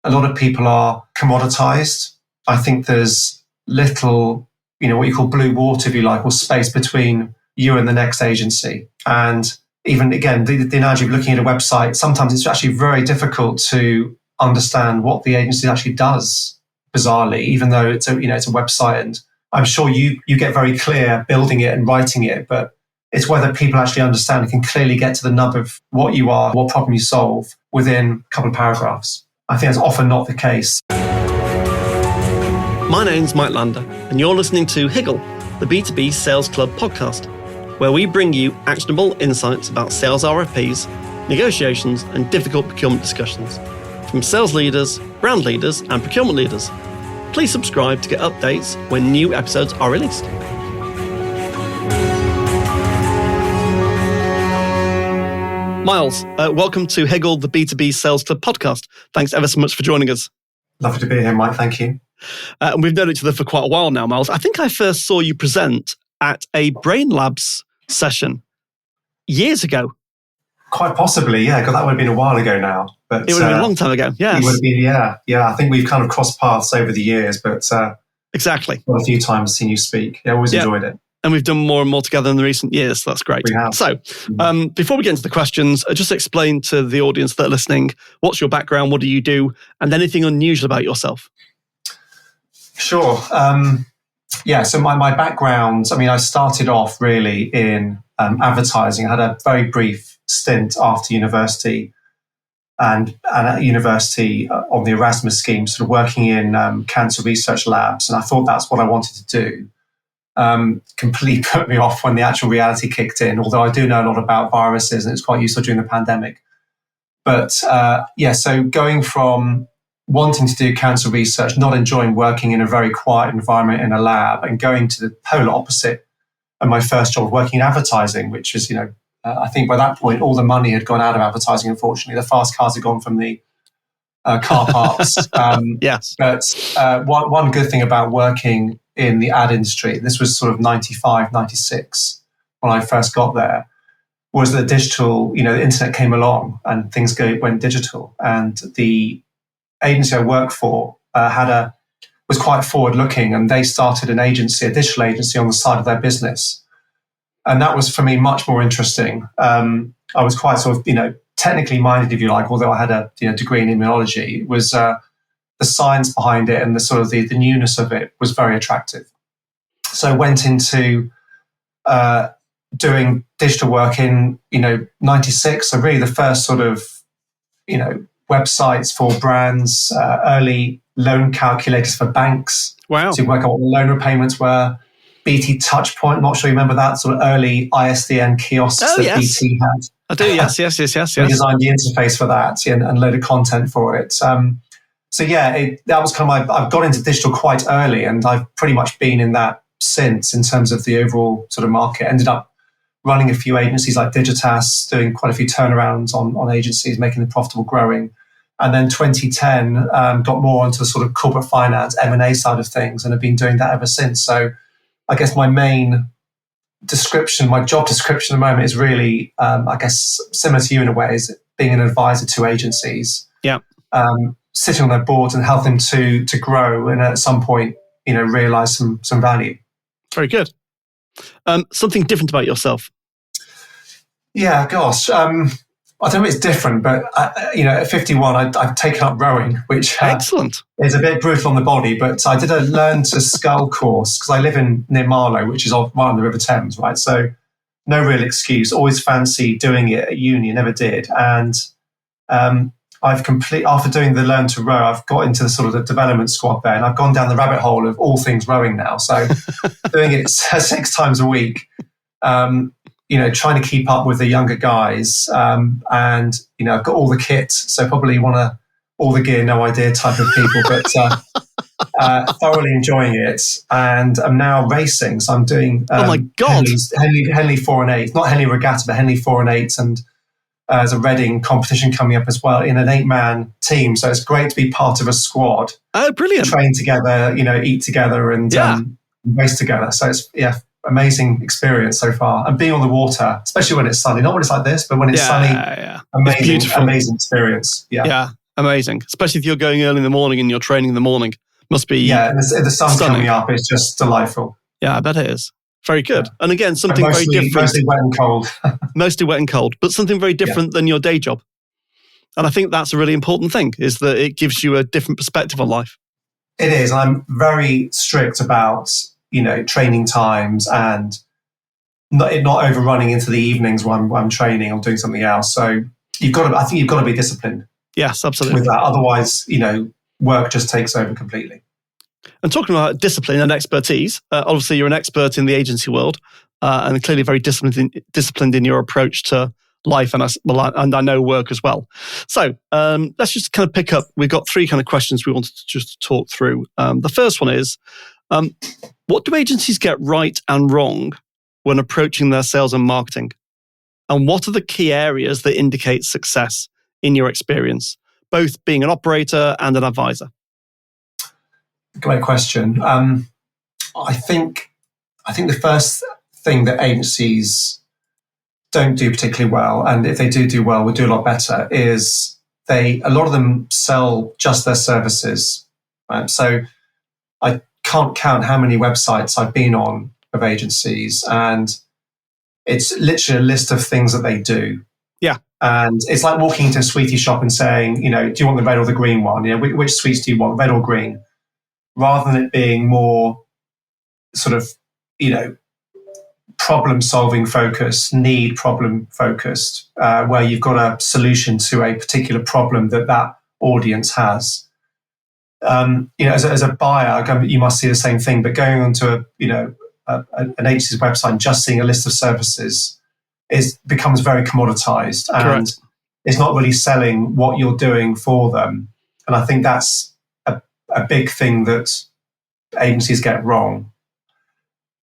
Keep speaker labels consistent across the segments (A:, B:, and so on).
A: a lot of people are commoditized. I think there's little, what you call blue water, if you like, or space between you and the next agency. And even, again, the analogy of looking at a website, sometimes it's actually very difficult to understand what the agency actually does, bizarrely, even though it's a website. And I'm sure you get very clear building it and writing it, but it's whether people actually understand and can clearly get to the nub of what you are, what problem you solve within a couple of paragraphs. I think that's often not the case.
B: My name's Mike Lander, and you're listening to Higgle, the B2B Sales Club podcast, where we bring you actionable insights about sales RFPs, negotiations, and difficult procurement discussions from sales leaders, brand leaders, and procurement leaders. Please subscribe to get updates when new episodes are released. Miles, welcome to Higgle, the B2B Sales Club podcast. Thanks ever so much for joining us.
A: Lovely to be here, Mike. Thank you.
B: And we've known each other for quite a while now, Miles. I think I first saw you present at a Brain Labs session years ago.
A: Quite possibly, yeah, because that would have been a while ago now. But
B: it would have been a long time ago, yes.
A: It would have been, yeah. I think we've kind of crossed paths over the years, but
B: exactly.
A: a few times seen you speak. Yeah, always enjoyed it.
B: And we've done more and more together in the recent years, so that's great.
A: We have.
B: So, before we get into the questions, just explain to the audience that are listening, what's your background, what do you do, and anything unusual about yourself?
A: Sure. So my background, I started off really in advertising. I had a very brief stint after university and at university on the Erasmus scheme, sort of working in cancer research labs. And I thought that's what I wanted to do. Completely put me off when the actual reality kicked in, although I do know a lot about viruses and it's quite useful during the pandemic. But so going from wanting to do cancer research, not enjoying working in a very quiet environment in a lab, and going to the polar opposite of my first job, working in advertising, which is, I think by that point, all the money had gone out of advertising, unfortunately. The fast cars had gone from the car parks.
B: Yes.
A: But one good thing about working in the ad industry, this was sort of 95, 96, when I first got there, was that digital, the internet came along and things went digital. And the agency I worked for was quite forward looking, and they started a digital agency on the side of their business. And that was for me much more interesting. I was quite sort of, technically minded, if you like, although I had a degree in immunology. It was the science behind it and the sort of the newness of it was very attractive. So I went into doing digital work in 96. So really the first sort of websites for brands, early loan calculators for banks.
B: Wow!
A: To work out what the loan repayments were. BT Touchpoint, not sure you remember that sort of early ISDN kiosks that BT had.
B: I do, yes.
A: We designed the interface for that and a load of content for it. That was kind of I've got into digital quite early, and I've pretty much been in that since in terms of the overall sort of market. Ended up running a few agencies like Digitas, doing quite a few turnarounds on agencies, making them profitable, growing. And then 2010 got more onto the sort of corporate finance, M&A side of things, and have been doing that ever since. So I guess my main description, my job description at the moment is really, similar to you in a way, is being an advisor to agencies.
B: Yeah.
A: Sitting on their boards and help them to grow and at some point, realize some value.
B: Very good. Something different about yourself?
A: Yeah, gosh. I don't know if it's different, but at 51, I've taken up rowing, which
B: excellent.
A: Is a bit brutal on the body. But I did a learn to scull course because I live near Marlow, which is right on the River Thames, right? So no real excuse. Always fancy doing it at uni, never did. And after doing the learn to row, I've got into the sort of the development squad there, and I've gone down the rabbit hole of all things rowing now. So doing it 6 times a week. Trying to keep up with the younger guys, and I've got all the kit, so probably all the gear, no idea type of people, but thoroughly enjoying it, and I'm now racing. So I'm doing
B: oh my god,
A: Henley 4 and 8, not Henley Regatta, but Henley 4 and 8, and there's a Reading competition coming up as well in an 8-man team. So it's great to be part of a squad.
B: Oh, brilliant!
A: Train together, eat together, and race together. So it's amazing experience so far, and being on the water, especially when it's sunny, not when it's like this, but when it's sunny, amazing experience.
B: Amazing. Especially if you're going early in the morning and you're training in the morning. Must be
A: and the sun's
B: stunning.
A: coming up. It's just delightful.
B: Yeah, I bet it is. Very good. Yeah. And again, something very different.
A: Mostly wet and cold.
B: Mostly wet and cold, but something very different than your day job. And I think that's a really important thing, is that it gives you a different perspective on life.
A: It is. I'm very strict about, training times and not overrunning into the evenings when I'm training or doing something else. So I think you've got to be disciplined.
B: Yes, absolutely.
A: With that. Otherwise, work just takes over completely. And
B: talking about discipline and expertise, obviously you're an expert in the agency world and clearly very disciplined in your approach to life and I know work as well. So let's just kind of pick up. We've got 3 kind of questions we wanted to just talk through. The first one is, what do agencies get right and wrong when approaching their sales and marketing? And what are the key areas that indicate success in your experience, both being an operator and an advisor?
A: Great question. I think the first thing that agencies don't do particularly well, and if they do well, will do a lot better, is a lot of them sell just their services. Right? So I can't count how many websites I've been on of agencies, and it's literally a list of things that they do.
B: Yeah.
A: And it's like walking into a sweetie shop and saying, do you want the red or the green one? Which sweets do you want, red or green? Rather than it being more sort of, problem-solving focused, need problem focused, where you've got a solution to a particular problem that audience has. As a buyer, you must see the same thing. But going onto an agency's website and just seeing a list of services becomes very commoditized, and
B: Correct.
A: It's not really selling what you're doing for them. And I think that's a big thing that agencies get wrong.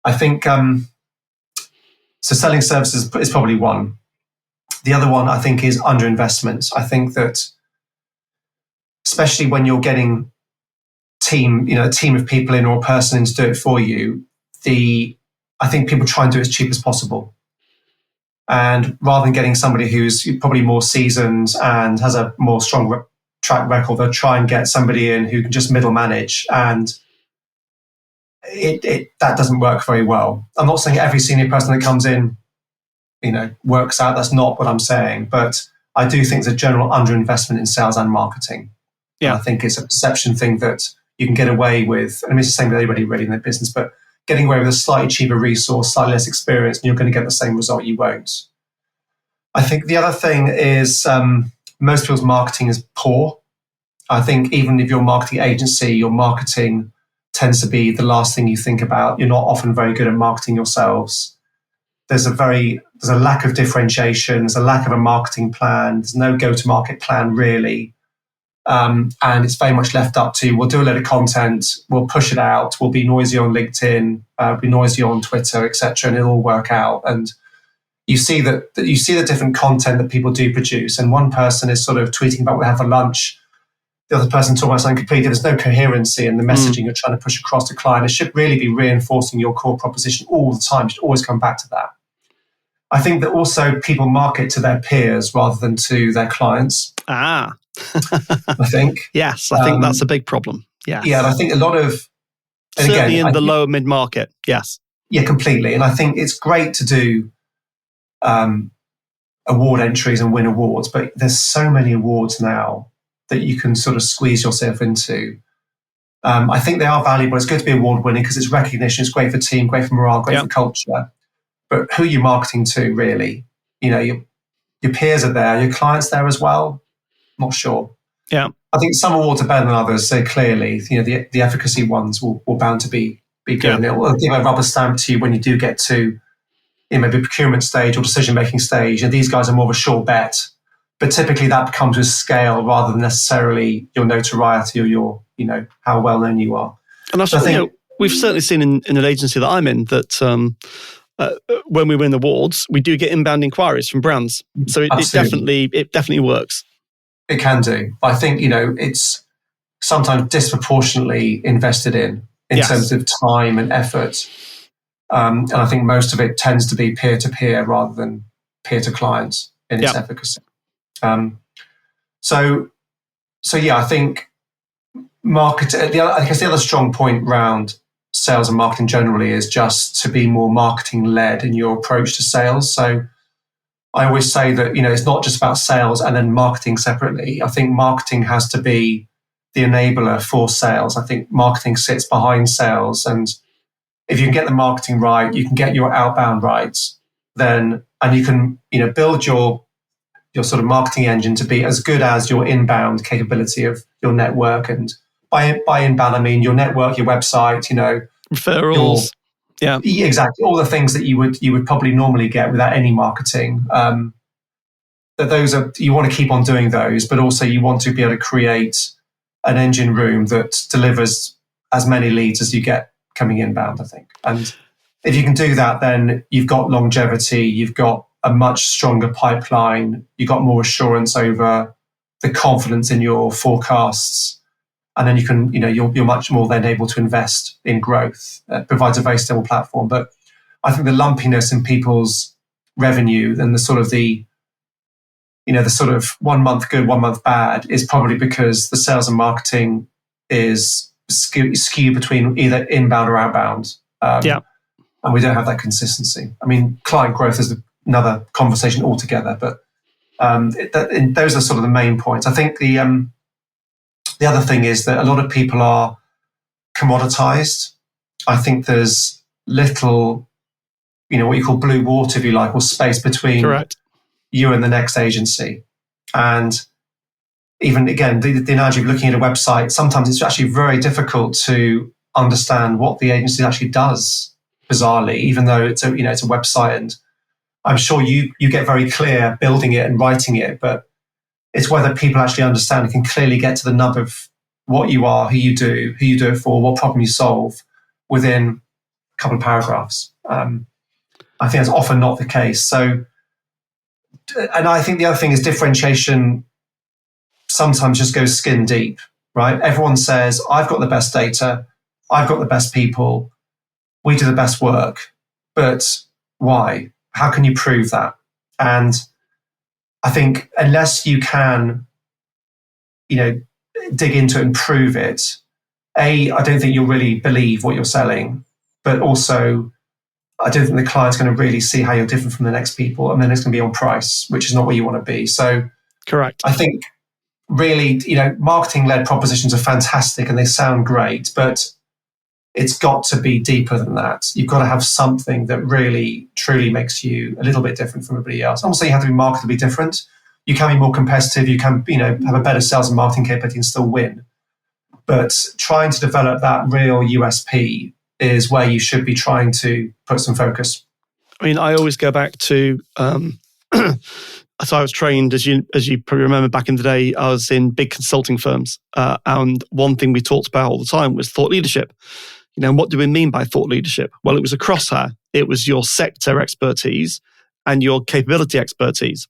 A: I think so. Selling services is probably one. The other one, I think, is underinvestment. I think that, especially when you're getting a team of people in or a person in to do it for you, I think people try and do it as cheap as possible. And rather than getting somebody who's probably more seasoned and has a more strong track record, they'll try and get somebody in who can just middle manage, and that doesn't work very well. I'm not saying every senior person that comes in, works out. That's not what I'm saying. But I do think there's a general underinvestment in sales and marketing.
B: Yeah.
A: And I think it's a perception thing that you can get away with. I mean, it's the same with anybody really in their business, but getting away with a slightly cheaper resource, slightly less experience, and you're going to get the same result. You won't. I think the other thing is most people's marketing is poor. I think even if you're a marketing agency, your marketing tends to be the last thing you think about. You're not often very good at marketing yourselves. There's a lack of differentiation. There's a lack of a marketing plan. There's no go-to-market plan really. And it's very much left up to, we'll do a load of content, we'll push it out, we'll be noisy on LinkedIn, be noisy on Twitter, etc., and it'll all work out. And you see the different content that people do produce. And one person is sort of tweeting about what they have for lunch. The other person talking about something completely. There's no coherency in the messaging you're trying to push across to client. It should really be reinforcing your core proposition all the time. You should always come back to that. I think that also people market to their peers rather than to their clients.
B: I
A: think.
B: Yes, I think that's a big problem. Yeah.
A: Yeah, and I think a lot of...
B: Certainly in the lower mid-market, yes.
A: Yeah, completely. And I think it's great to do award entries and win awards, but there's so many awards now that you can sort of squeeze yourself into. I think they are valuable. It's good to be award-winning because it's recognition. It's great for team, great for morale, great for culture. But who are you marketing to, really? Your peers are there. Your clients there as well? Not sure.
B: Yeah.
A: I think some awards are better than others. So clearly, the efficacy ones will bound to be good. Yeah. And it will give a rubber stamp to you when you do get to maybe procurement stage or decision-making stage. And these guys are more of a sure bet. But typically that comes with scale rather than necessarily your notoriety or your, how well known you are.
B: And I think we've certainly seen in an agency that I'm in that when we win awards, we do get inbound inquiries from brands. So it definitely works.
A: It can do. I think, it's sometimes disproportionately invested in terms of time and effort. And I think most of it tends to be peer-to-peer rather than peer-to-clients in its efficacy. So So yeah, I think I guess the other strong point around sales and marketing generally is just to be more marketing led in your approach to sales. So I always say that, it's not just about sales and then marketing separately. I think marketing has to be the enabler for sales. I think marketing sits behind sales. And if you can get the marketing right, you can get your outbound right, and you can, build your sort of marketing engine to be as good as your inbound capability of your network. And by inbound, I mean your network, your website,
B: referrals. Yeah,
A: exactly. All the things that you would probably normally get without any marketing. That you want to keep on doing those, but also you want to be able to create an engine room that delivers as many leads as you get coming inbound, I think. And if you can do that, then you've got longevity, you've got a much stronger pipeline, you've got more assurance over the confidence in your forecasts. And then you can, you're much more then able to invest in growth. It provides a very stable platform. But I think the lumpiness in people's revenue and the sort of 1 month good, 1 month bad is probably because the sales and marketing is skewed between either inbound or outbound. And we don't have that consistency. I mean, client growth is another conversation altogether, but those are sort of the main points. I think the other thing is that a lot of people are commoditized. I think there's little, what you call blue water, if you like, or space between
B: Correct.
A: you and the next agency. And even, again, the analogy of looking at a website, sometimes it's actually very difficult to understand what the agency actually does, bizarrely, even though it's a website. And I'm sure you get very clear building it and writing it, but it's whether people actually understand and can clearly get to the nub of what you are, who you do it for, what problem you solve within a couple of paragraphs. I think that's often not the case. So, and I think the other thing is differentiation sometimes just goes skin deep, right? Everyone says, I've got the best data, I've got the best people, we do the best work, but why? How can you prove that? And I think unless you can, dig into it and prove it, I don't think you'll really believe what you're selling, but also I don't think the client's going to really see how you're different from the next people. And then it's going to be on price, which is not where you want to be. So
B: correct.
A: I think really, marketing-led propositions are fantastic and they sound great, but it's got to be deeper than that. You've got to have something that really, truly makes you a little bit different from everybody else. I'm not saying you have to be marketably different. You can be more competitive. You can, have a better sales and marketing capability and still win. But trying to develop that real USP is where you should be trying to put some focus.
B: I mean, I always go back to, so I was trained, as you probably remember back in the day, I was in big consulting firms. And one thing we talked about all the time was thought leadership. What do we mean by thought leadership? Well, it was a crosshair. It was your sector expertise and your capability expertise.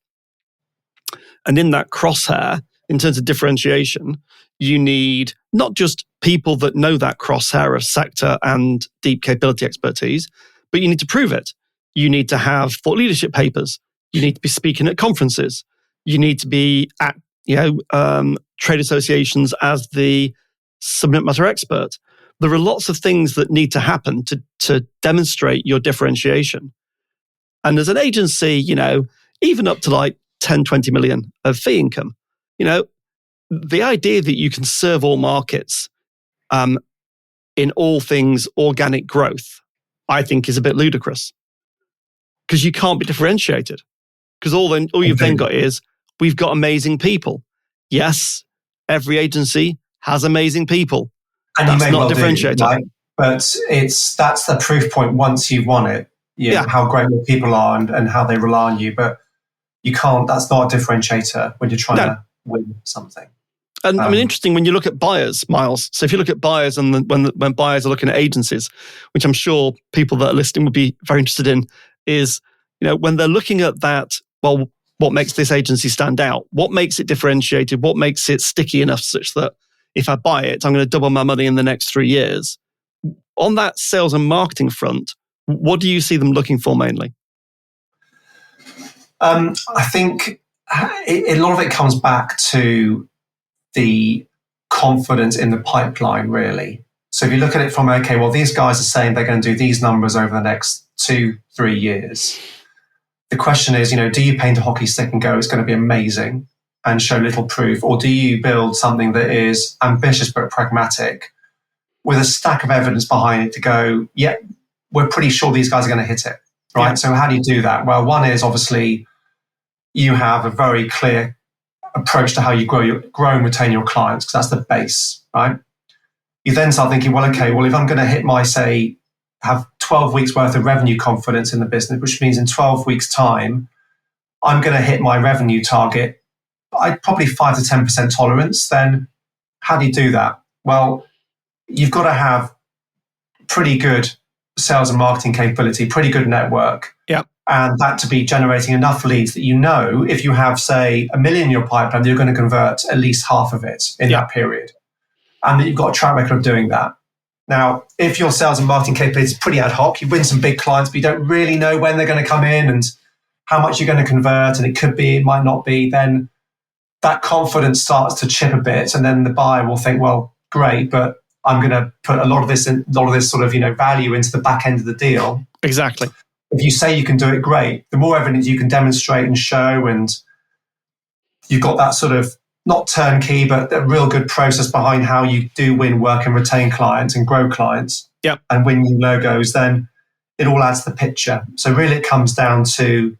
B: And in that crosshair, in terms of differentiation, you need not just people that know that crosshair of sector and deep capability expertise, but you need to prove it. You need to have thought leadership papers. You need to be speaking at conferences. You need to be at trade associations as the subject matter expert. There are lots of things that need to happen to demonstrate your differentiation. And as an agency, even up to like 10, 20 million of fee income, the idea that you can serve all markets in all things organic growth, I think is a bit ludicrous. Because you can't be differentiated. Because all you've then got is, we've got amazing people. Yes, every agency has amazing people.
A: And
B: that's
A: you may
B: not
A: well
B: differentiator.
A: Do, right? But that's the proof point once you've won it. How great your people are and how they rely on you. But you can't, that's not a differentiator when you're trying to win something.
B: And I mean, interesting when you look at buyers, Miles. So if you look at buyers and when buyers are looking at agencies, which I'm sure people that are listening would be very interested in, is, when they're looking at that, well, what makes this agency stand out? What makes it differentiated? What makes it sticky enough such that if I buy it, I'm going to double my money in the next 3 years? On that sales and marketing front, what do you see them looking for mainly?
A: I think a lot of it comes back to the confidence in the pipeline, really. So if you look at it from, okay, well, these guys are saying they're going to do these numbers over the next 2-3 years. The question is, do you paint a hockey stick and go, it's going to be amazing and show little proof? Or do you build something that is ambitious but pragmatic with a stack of evidence behind it to go, yeah, we're pretty sure these guys are going to hit it, right? Yeah. So how do you do that? Well, one is obviously you have a very clear approach to how you grow and retain your clients, because that's the base, right? You then start thinking, well, okay, well, if I'm going to hit my, say, have 12 weeks worth of revenue confidence in the business, which means in 12 weeks' time, I'm going to hit my revenue target, I'd probably 5 to 10% tolerance, then how do you do that? Well, you've got to have pretty good sales and marketing capability, pretty good network.
B: Yeah.
A: And that to be generating enough leads that if you have, say, 1 million in your pipeline, you're going to convert at least half of it in that period. And that you've got a track record of doing that. Now, if your sales and marketing capability is pretty ad hoc, you win some big clients, but you don't really know when they're going to come in and how much you're going to convert, and it might not be, then that confidence starts to chip a bit. And then the buyer will think, well, great, but I'm going to put a lot of this sort of, value into the back end of the deal.
B: Exactly.
A: If you say you can do it, great. The more evidence you can demonstrate and show, and you've got that sort of not turnkey, but a real good process behind how you do win work and retain clients and grow clients and win new logos, then it all adds to the picture. So really it comes down to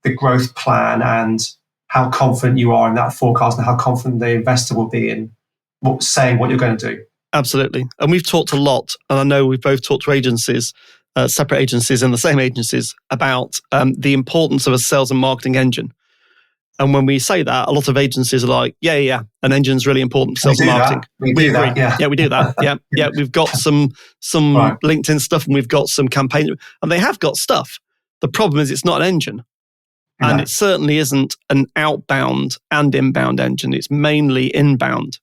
A: the growth plan and how confident you are in that forecast and how confident the investor will be in saying what you're going to do.
B: Absolutely. And we've talked a lot, and I know we've both talked to agencies, separate agencies and the same agencies, about the importance of a sales and marketing engine. And when we say that, a lot of agencies are like, yeah, an engine's really important for sales and marketing.
A: We agree.
B: Yeah, we do that. Yeah. We've got some right. LinkedIn stuff, and we've got some campaign, and they have got stuff. The problem is it's not an engine. And it certainly isn't an outbound and inbound engine. It's mainly inbound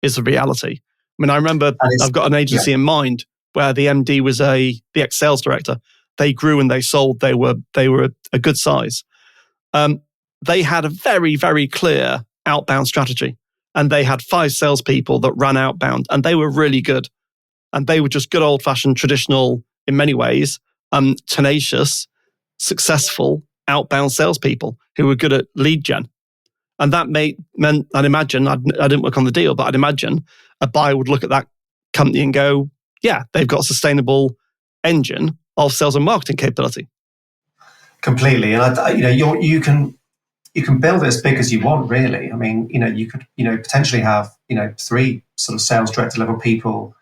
B: is the reality. I mean, I remember I've got an agency in mind where the MD was the ex-sales director. They grew and they sold. They were a good size. They had a very, very clear outbound strategy, and they had 5 salespeople that ran outbound, and they were really good. And they were just good old-fashioned, traditional, in many ways, tenacious, successful outbound salespeople who were good at lead gen. And that meant, I'd imagine, I didn't work on the deal, but I'd imagine a buyer would look at that company and go, yeah, they've got a sustainable engine of sales and marketing capability.
A: Completely. And you can build it as big as you want, really. I mean, you could, potentially have, 3 sort of sales director level people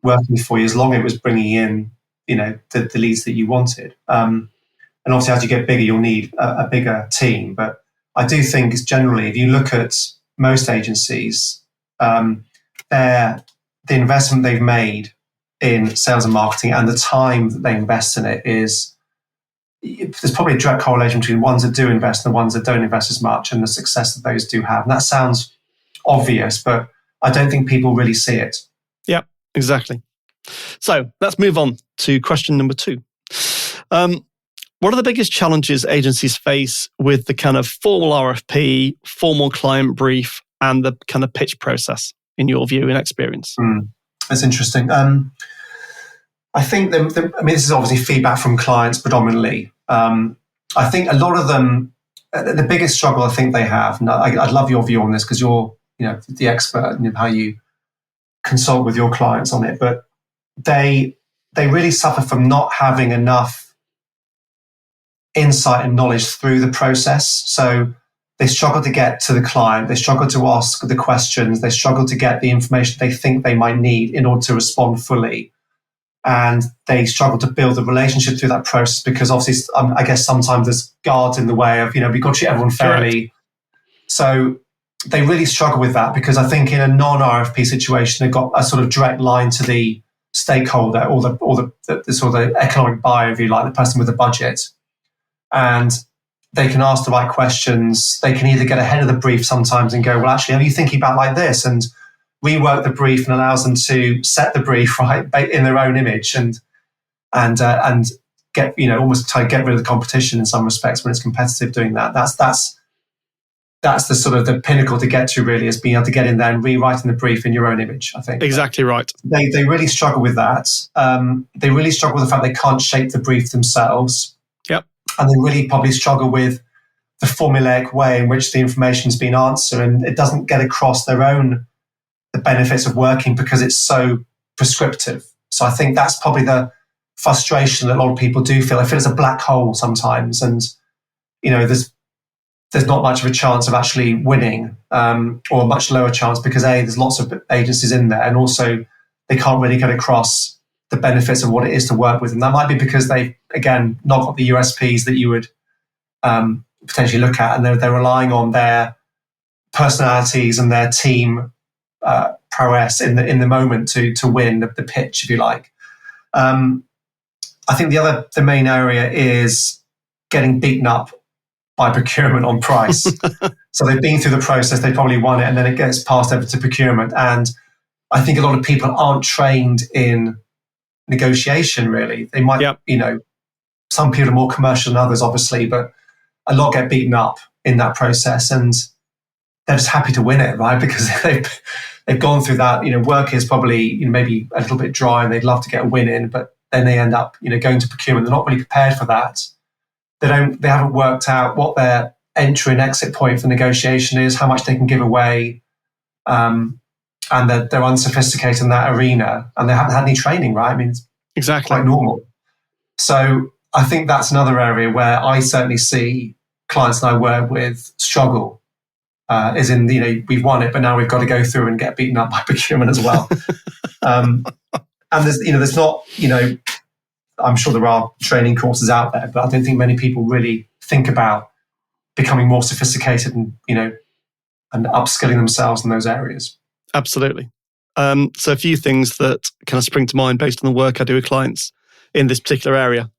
A: working for you, as long as it was bringing in, the leads that you wanted. And obviously, as you get bigger, you'll need a bigger team. But I do think it's generally, if you look at most agencies, the investment they've made in sales and marketing and the time that they invest in it there's probably a direct correlation between ones that do invest and the ones that don't invest as much, and the success that those do have. And that sounds obvious, but I don't think people really see it.
B: Yeah, exactly. So let's move on to question number 2. What are the biggest challenges agencies face with the kind of formal RFP, formal client brief, and the kind of pitch process, in your view and experience?
A: That's interesting. I think this is obviously feedback from clients predominantly. I think a lot of them, the biggest struggle I think they have, and I'd love your view on this because you're the expert in how you consult with your clients on it, but they really suffer from not having enough insight and knowledge through the process. So they struggle to get to the client, they struggle to ask the questions, they struggle to get the information they think they might need in order to respond fully. And they struggle to build a relationship through that process because obviously, I guess sometimes there's guards in the way of, we've got to treat everyone fairly. Correct. So they really struggle with that because I think in a non-RFP situation, they've got a sort of direct line to the stakeholder or the sort of the economic buyer, if you like, the person with the budget. And they can ask the right questions. They can either get ahead of the brief sometimes and go, well, actually, are you thinking about like this? And rework the brief and allows them to set the brief right in their own image and get, almost try to get rid of the competition in some respects when it's competitive doing that. That's that's the sort of the pinnacle to get to, really, is being able to get in there and rewriting the brief in your own image, I think.
B: Exactly right.
A: They really struggle with that. They really struggle with the fact they can't shape the brief themselves.
B: Yep.
A: And they really probably struggle with the formulaic way in which the information's been answered, and it doesn't get across the benefits of working because it's so prescriptive. So I think that's probably the frustration that a lot of people do feel. I feel it's a black hole sometimes, and there's not much of a chance of actually winning, or a much lower chance because there's lots of agencies in there, and also they can't really get across the benefits of what it is to work with. And that might be because they've, again, not got the USPs that you would potentially look at, and they're relying on their personalities and their team prowess in the moment to win the pitch, if you like. I think the main area is getting beaten up by procurement on price. So they've been through the process, they probably won it, and then it gets passed over to procurement. And I think a lot of people aren't trained in negotiation, really. They might, some people are more commercial than others, obviously, but a lot get beaten up in that process, and they're just happy to win it, right? Because they've gone through that. Work is probably maybe a little bit dry, and they'd love to get a win in, but then they end up going to procurement. They're not really prepared for that. They haven't worked out what their entry and exit point for negotiation is, how much they can give away, and they're unsophisticated in that arena, and they haven't had any training, right? I mean, it's
B: exactly
A: quite normal. So I think that's another area where I certainly see clients that I work with struggle, is in, we've won it, but now we've got to go through and get beaten up by procurement as well. And there's not, I'm sure there are training courses out there, but I don't think many people really think about becoming more sophisticated and upskilling themselves in those areas.
B: Absolutely. So a few things that kind of spring to mind based on the work I do with clients in this particular area.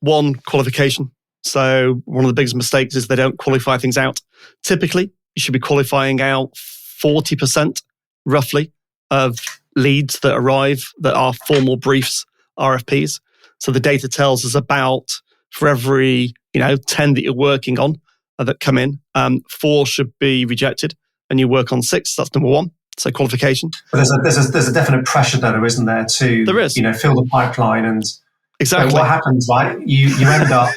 B: One, qualification. So one of the biggest mistakes is they don't qualify things out. Typically, you should be qualifying out 40% roughly of leads that arrive that are formal briefs, RFPs. So the data tells us about, for every 10 that you're working on that come in, 4 should be rejected, and you work on 6. That's number one. So qualification.
A: But there's a definite pressure there, isn't there, to
B: there is.
A: Fill the pipeline, and
B: exactly
A: what happens, right? You end up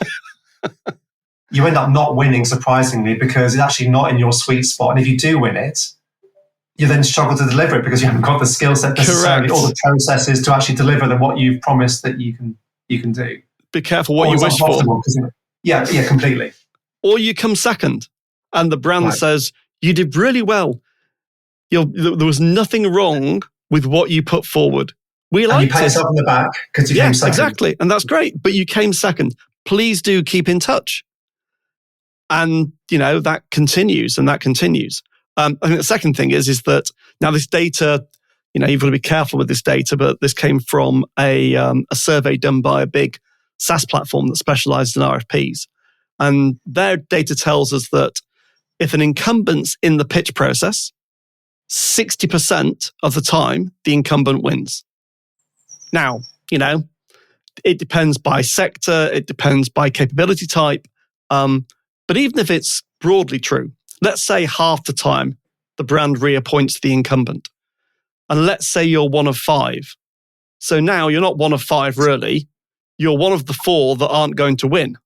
A: you end up not winning, surprisingly, because it's actually not in your sweet spot. And if you do win it, you then struggle to deliver it because you haven't got the skill set necessarily, or the processes to actually deliver what you've promised that you can do.
B: Be careful what you wish for.
A: Yeah, completely.
B: Or you come second, and the brand says you did really well. There was nothing wrong with what you put forward. We liked it.
A: And you pat yourself on the back because you came second.
B: Exactly, and that's great. But you came second. Please do keep in touch. And that continues, and that continues. I think the second thing is that now this data, you've got to be careful with this data, but this came from a survey done by a big SaaS platform that specializes in RFPs. And their data tells us that if an incumbent's in the pitch process, 60% of the time, the incumbent wins. Now, it depends by sector, it depends by capability type, but even if it's broadly true, let's say half the time the brand reappoints the incumbent. And let's say you're one of 5. So now you're not one of 5 really, you're one of the 4 that aren't going to win.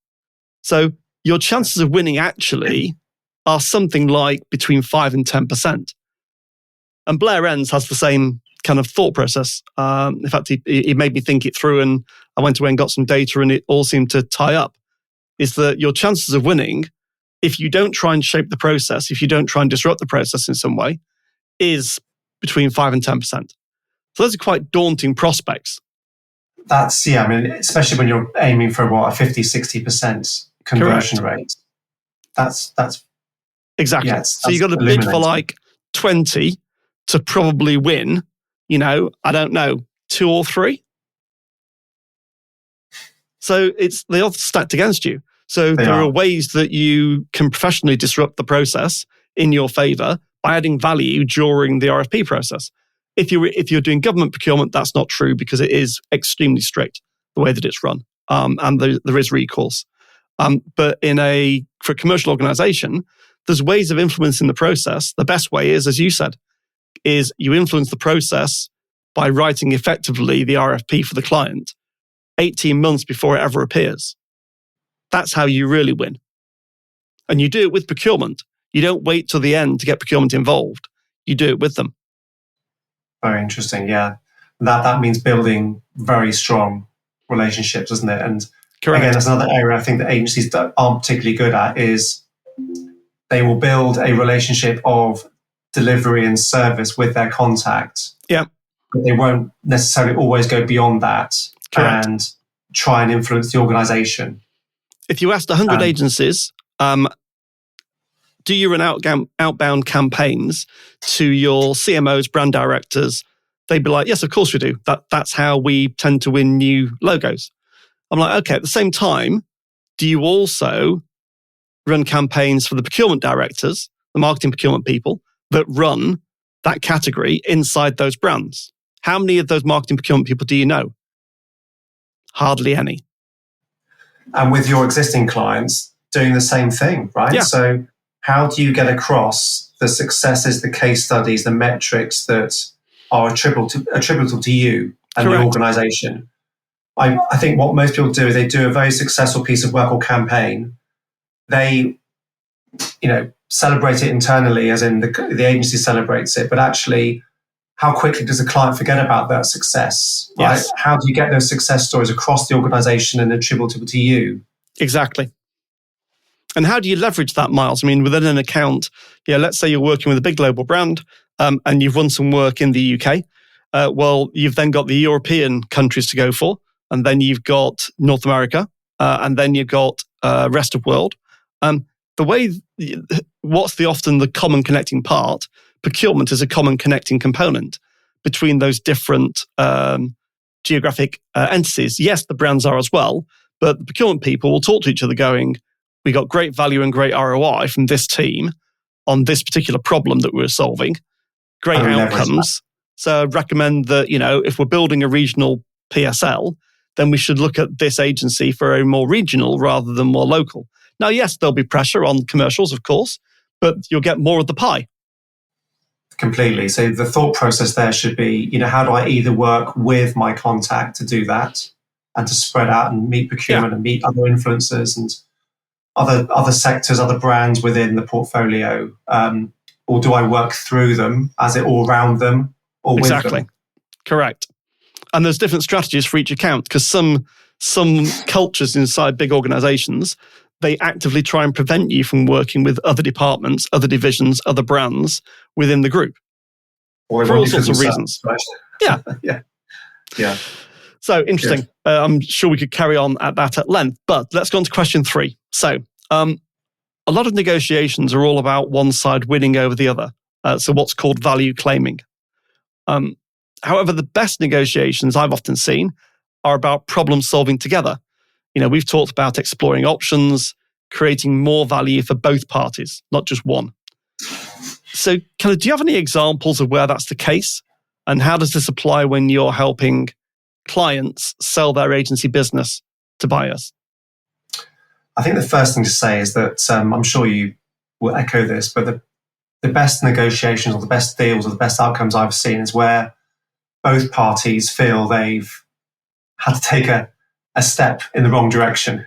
B: So your chances of winning actually are something like between 5 and 10%. And Blair Enns has the same kind of thought process. In fact, he made me think it through, and I went away and got some data, and it all seemed to tie up. Is that your chances of winning, if you don't try and shape the process, if you don't try and disrupt the process in some way, is between 5 and 10%. So those are quite daunting prospects.
A: That's, especially when you're aiming for a 50, 60% conversion rate. That's
B: exactly. So you've got to bid for like 20 to probably win, I don't know, 2 or 3. So the odds stacked against you. So there are ways that you can professionally disrupt the process in your favor by adding value during the RFP process. If you're doing government procurement, that's not true because it is extremely strict the way that it's run, and there is recourse. But for a commercial organisation, there's ways of influencing the process. The best way is, as you said, is you influence the process by writing effectively the RFP for the client 18 months before it ever appears. That's how you really win. And you do it with procurement. You don't wait till the end to get procurement involved. You do it with them.
A: Very interesting, yeah. That means building very strong relationships, doesn't it? And
B: Correct.
A: Again, that's another area I think that agencies aren't particularly good at is they will build a relationship of delivery and service with their contact.
B: Yeah.
A: But they won't necessarily always go beyond that.
B: Correct.
A: And try and influence the organization.
B: If you asked 100 agencies, do you run outbound campaigns to your CMOs, brand directors? They'd be like, yes, of course we do. That's how we tend to win new logos. I'm like, okay, at the same time, do you also run campaigns for the procurement directors, the marketing procurement people that run that category inside those brands? How many of those marketing procurement people do you know? Hardly any.
A: And with your existing clients, doing the same thing, right?
B: Yeah.
A: So how do you get across the successes, the case studies, the metrics that are attributable to you and
B: Correct.
A: the organization? I think what most people do is they do a very successful piece of work or campaign. They, celebrate it internally, as in the agency celebrates it, but actually, how quickly does the client forget about that success? Right?
B: Yes.
A: How do you get those success stories across the organization and attributable to you?
B: Exactly. And how do you leverage that, Miles? I mean, within an account, let's say you're working with a big global brand and you've won some work in the UK. Well, you've then got the European countries to go for, and then you've got North America, and then you've got rest of world. What's often the common connecting part? Procurement is a common connecting component between those different geographic entities. Yes, the brands are as well, but the procurement people will talk to each other going, we got great value and great ROI from this team on this particular problem that we're solving. Great outcomes. So I'd recommend that, if we're building a regional PSL, then we should look at this agency for a more regional rather than more local. Now, yes, there'll be pressure on commercials, of course, but you'll get more of the pie.
A: Completely. So the thought process there should be, how do I either work with my contact to do that and to spread out and meet procurement and meet other influencers and other sectors, other brands within the portfolio, or do I work through them as it all around them or with them?
B: Exactly. Correct. And there's different strategies for each account because some cultures inside big organizations, they actively try and prevent you from working with other departments, other divisions, other brands within the group
A: or
B: for all sorts of reasons.
A: Right?
B: Yeah.
A: Yeah.
B: So interesting. Yeah. I'm sure we could carry on at that at length, but let's go on to question 3. So a lot of negotiations are all about one side winning over the other. So what's called value claiming. However, the best negotiations I've often seen are about problem solving together. We've talked about exploring options, creating more value for both parties, not just one. So do you have any examples of where that's the case? And how does this apply when you're helping clients sell their agency business to buyers?
A: I think the first thing to say is that I'm sure you will echo this, but the best negotiations or the best deals or the best outcomes I've seen is where both parties feel they've had to take a step in the wrong direction,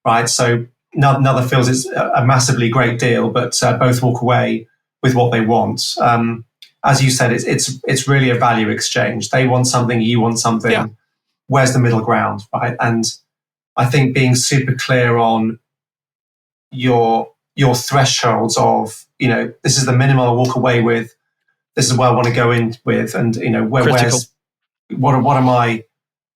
A: right? So another feels it's a massively great deal, but both walk away with what they want. As you said, it's really a value exchange. They want something, you want something. Yeah. Where's the middle ground, right? And I think being super clear on your thresholds of, this is the minimum I walk away with. This is where I want to go in with, and what are my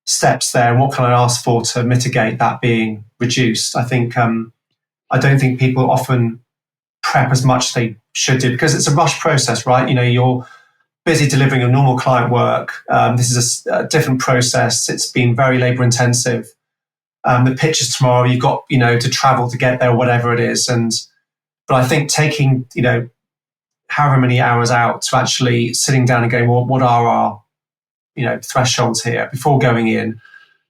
A: steps there, and what can I ask for to mitigate that being reduced? I think I don't think people often prep as much as they should do because it's a rush process, right? You're busy delivering your normal client work. This is a different process. It's been very labor intensive. The pitch is tomorrow. You've got to travel to get there, whatever it is. But I think taking however many hours out to actually sitting down and going, well, what are our thresholds here before going in?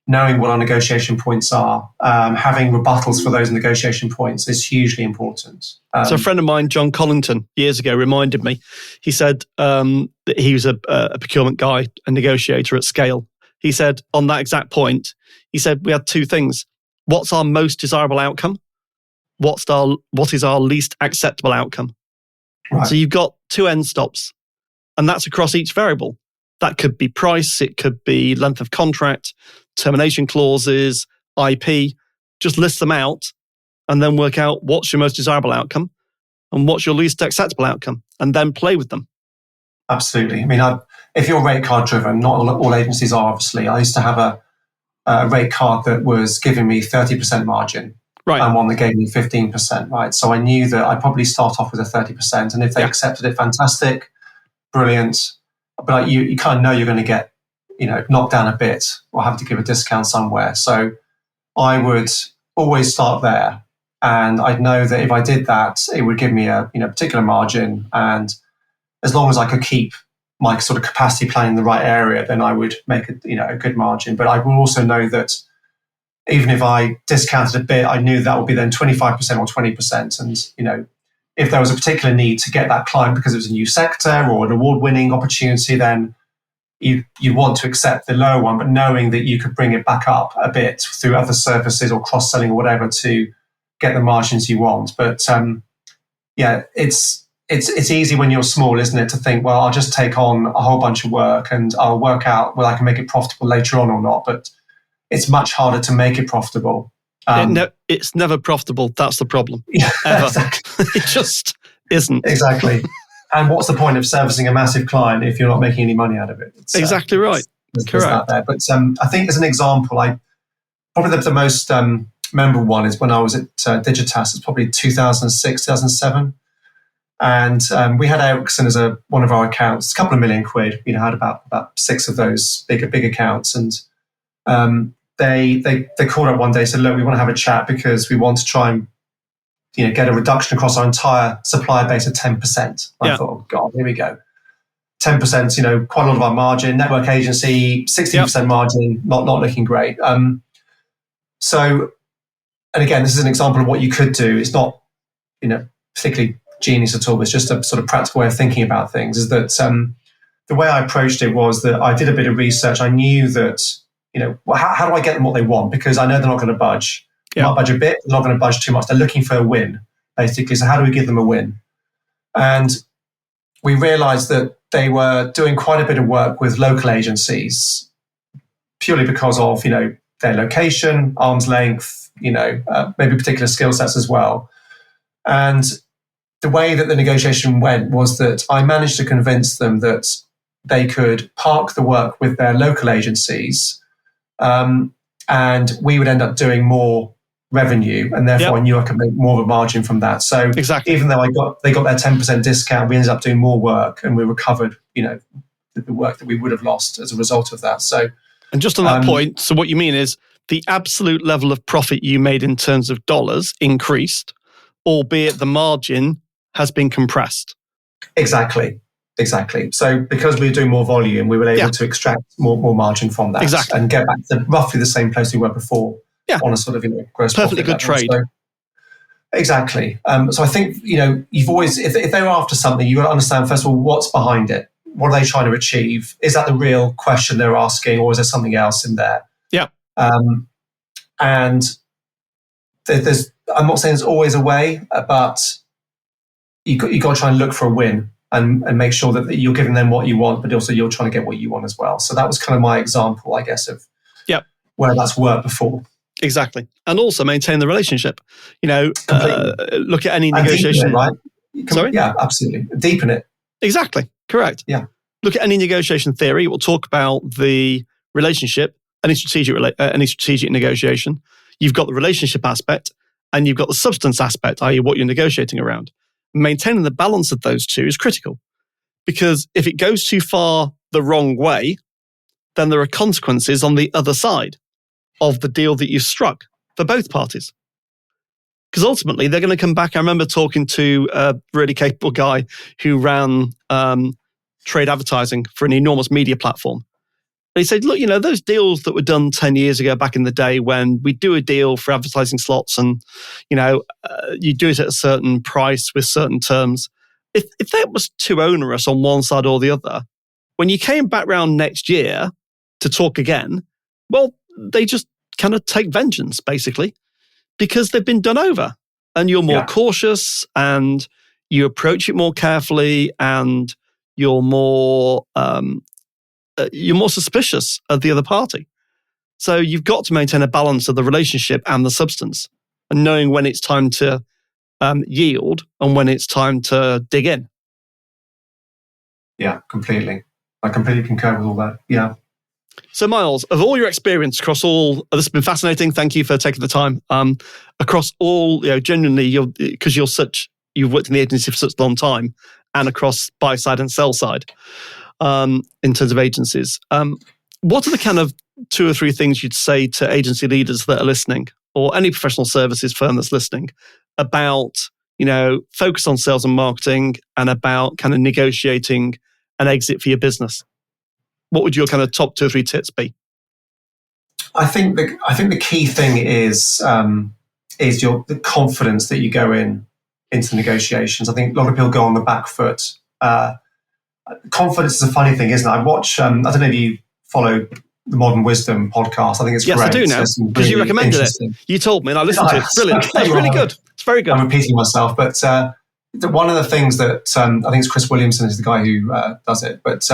A: knowing what our negotiation points are, having rebuttals for those negotiation points is hugely important.
B: So a friend of mine, John Collington, years ago reminded me, he said that he was a procurement guy, a negotiator at scale. He said on that exact point, he said we had two things. What's our most desirable outcome? What is our least acceptable outcome? Right. So you've got two end stops, and that's across each variable. That could be price, it could be length of contract, termination clauses, IP. Just list them out and then work out what's your most desirable outcome and what's your least acceptable outcome, and then play with them.
A: Absolutely. I mean, if you're rate card driven, not all agencies are, obviously. I used to have a rate card that was giving me 30% margin. Right. And one that gave me 15%, right? So I knew that I'd probably start off with a 30%. And if they accepted it, fantastic, brilliant. But you kind of know you're going to get, knocked down a bit or have to give a discount somewhere. So I would always start there. And I'd know that if I did that, it would give me a particular margin. And as long as I could keep my sort of capacity plan in the right area, then I would make a good margin. But I will also know that even if I discounted a bit, I knew that would be then 25% or 20%. And, if there was a particular need to get that client because it was a new sector or an award-winning opportunity, then you want to accept the lower one, but knowing that you could bring it back up a bit through other services or cross-selling or whatever to get the margins you want. But it's easy when you're small, isn't it, to think, well, I'll just take on a whole bunch of work and I'll work out whether I can make it profitable later on or not. But it's much harder to make it profitable.
B: It's never profitable. That's the problem.
A: Yeah,
B: ever.
A: Exactly.
B: It just isn't.
A: Exactly. And what's the point of servicing a massive client if you're not making any money out of it?
B: Exactly right.
A: Correct. That there. But I think as an example, probably the most memorable one is when I was at Digitas. It's probably 2006, 2007. And we had Ericsson as one of our accounts, a couple of million quid. Had about 6 of those big accounts. And they called up one day and said, look, we want to have a chat because we want to try and get a reduction across our entire supplier base of 10%. I thought, oh God, here we go. 10%, quite a lot of our margin, network agency, 60% margin, not looking great. So, and again, this is an example of what you could do. It's not, particularly genius at all. It's just a sort of practical way of thinking about things. Is that the way I approached it was that I did a bit of research. I knew that, how do I get them what they want? Because I know they're not going to budge. They might budge a bit, they're not going to budge too much. They're looking for a win, basically. So how do we give them a win? And we realized that they were doing quite a bit of work with local agencies, purely because of, their location, arm's length, maybe particular skill sets as well. And the way that the negotiation went was that I managed to convince them that they could park the work with their local agencies, and we would end up doing more revenue, and therefore I knew I could make more of a margin from that. So even though they got their 10% discount, we ended up doing more work, and we recovered, the work that we would have lost as a result of that. So,
B: and just on that point, so what you mean is the absolute level of profit you made in terms of dollars increased, albeit the margin has been compressed.
A: Exactly. So because we were doing more volume, we were able to extract more margin from that and get back to roughly the same place we were before on a sort of gross
B: perfectly
A: profit
B: good
A: level.
B: trade.
A: Exactly. So I think, you've always, if they're after something, you've got to understand, first of all, what's behind it. What are they trying to achieve? Is that the real question they're asking, or is there something else in there?
B: Yeah.
A: And there's, I'm not saying there's always a way, but you got to try and look for a win and make sure that you're giving them what you want, but also you're trying to get what you want as well. So that was kind of my example, I guess, of where that's worked before.
B: Exactly. And also maintain the relationship. Look at any negotiation.
A: It, right?
B: Sorry?
A: Yeah, absolutely. Deepen it.
B: Exactly. Correct.
A: Yeah.
B: Look at any negotiation theory. We'll talk about the relationship, any strategic negotiation. You've got the relationship aspect and you've got the substance aspect, i.e. what you're negotiating around. Maintaining the balance of those two is critical, because if it goes too far the wrong way, then there are consequences on the other side of the deal that you've struck for both parties. Because ultimately, they're going to come back. I remember talking to a really capable guy who ran trade advertising for an enormous media platform. And he said, look, those deals that were done 10 years ago back in the day when we do a deal for advertising slots and, you do it at a certain price with certain terms. If that was too onerous on one side or the other, when you came back round next year to talk again, well, they just kind of take vengeance, basically, because they've been done over. And you're more cautious and you approach it more carefully and you're more suspicious of the other party. So you've got to maintain a balance of the relationship and the substance, and knowing when it's time to yield and when it's time to dig in.
A: Yeah, completely. I completely concur with all that. Yeah.
B: So Miles, of all your experience across all, this has been fascinating. Thank you for taking the time. Across all, genuinely, because you've worked in the agency for such a long time, and across buy side and sell side, in terms of agencies. What are the kind of 2 or 3 things you'd say to agency leaders that are listening, or any professional services firm that's listening, about, focus on sales and marketing and about kind of negotiating an exit for your business? What would your kind of top 2 or 3 tips be?
A: I think the key thing is the confidence that you go into negotiations. I think a lot of people go on the back foot. Confidence is a funny thing, isn't it? I watch. I don't know if you follow the Modern Wisdom podcast. I think it's great.
B: Yes, I do now, because you recommended it. You told me, and I listened to it. Brilliant. That's really good. It's very good.
A: I'm repeating myself, but one of the things that I think it's Chris Williamson is the guy who does it. But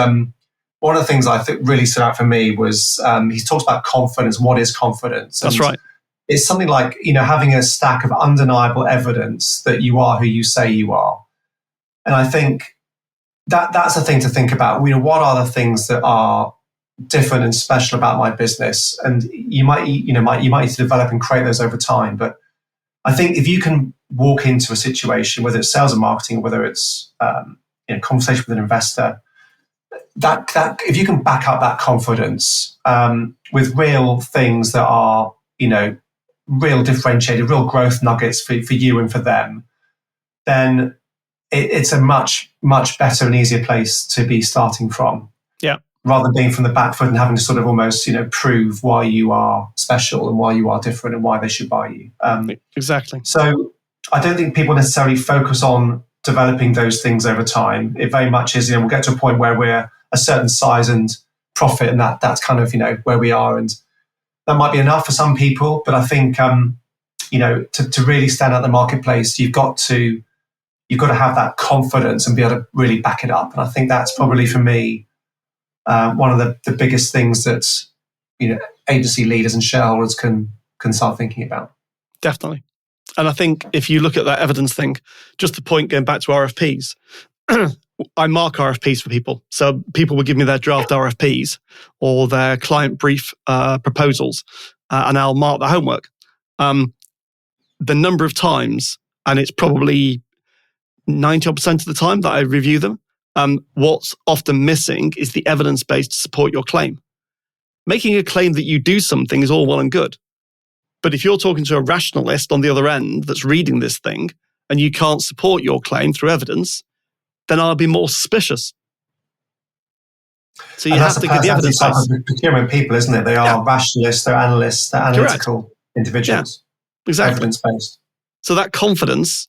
A: one of the things I think really stood out for me was he talks about confidence. What is confidence?
B: That's right.
A: It's something like having a stack of undeniable evidence that you are who you say you are. And I think that's a thing to think about. What are the things that are different and special about my business? And you might need to develop and create those over time. But I think if you can walk into a situation, whether it's sales and marketing, or whether it's conversation with an investor, that if you can back up that confidence with real things that are real differentiated, real growth nuggets for you and for them, then it's a much, much better and easier place to be starting from.
B: Yeah.
A: Rather than being from the back foot and having to sort of almost, prove why you are special and why you are different and why they should buy you.
B: Exactly.
A: So I don't think people necessarily focus on developing those things over time. It very much is, we'll get to a point where we're a certain size and profit, and that's kind of, where we are. And that might be enough for some people, but I think, to really stand out in the marketplace, you've got to have that confidence and be able to really back it up. And I think that's probably, for me, one of the biggest things that agency leaders and shareholders can start thinking about.
B: Definitely. And I think if you look at that evidence thing, just the point going back to RFPs, I mark RFPs for people. So people will give me their draft RFPs or their client brief proposals, and I'll mark the homework. The number of times, and it's probably 90% of the time that I review them, what's often missing is the evidence base to support your claim. Making a claim that you do something is all well and good. But if you're talking to a rationalist on the other end that's reading this thing and you can't support your claim through evidence, then I'll be more suspicious. So you have to get the evidence base.
A: Procurement people, isn't it? They are rationalists, they're analysts, they're analytical individuals.
B: Yeah, exactly.
A: Evidence-based.
B: So that confidence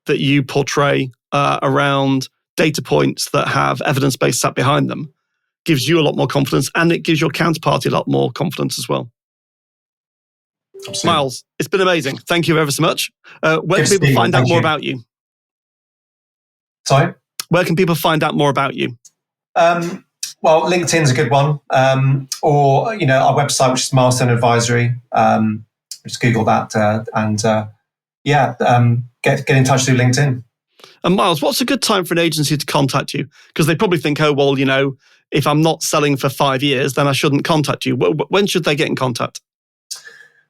B: that you portray around data points that have evidence base sat behind them gives you a lot more confidence, and it gives your counterparty a lot more confidence as well. Absolutely. Miles, it's been amazing. Thank you ever so much. Where can people find out more about you?
A: Sorry?
B: Where can people find out more about you?
A: Well, LinkedIn's a good one. Or, our website, which is Milestone Advisory. Just Google that get in touch through LinkedIn.
B: And Miles, what's a good time for an agency to contact you? Because they probably think, oh, well, if I'm not selling for 5 years, then I shouldn't contact you. When should they get in contact?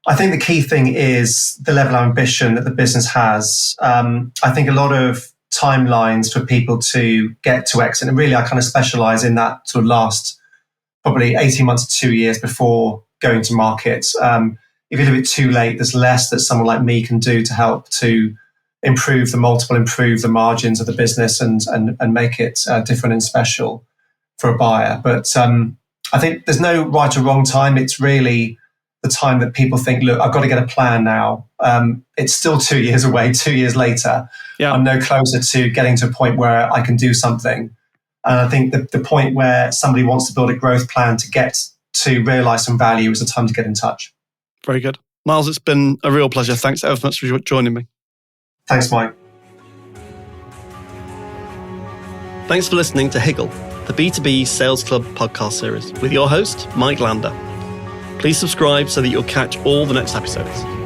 A: I think the key thing is the level of ambition that the business has. I think a lot of timelines for people to get to exit, and really I kind of specialize in that sort of last probably 18 months to 2 years before going to market. If you leave it too late, there's less that someone like me can do to help to improve the multiple, improve the margins of the business and make it different and special for a buyer. But I think there's no right or wrong time. It's really the time that people think, look, I've got to get a plan now. It's still 2 years away, 2 years later.
B: Yeah.
A: I'm no closer to getting to a point where I can do something. And I think the point where somebody wants to build a growth plan to get to realise some value is the time to get in touch.
B: Very good. Miles, it's been a real pleasure. Thanks ever so much for joining me.
A: Thanks, Mike.
B: Thanks for listening to Higgle, the B2B Sales Club podcast series with your host, Mike Lander. Please subscribe so that you'll catch all the next episodes.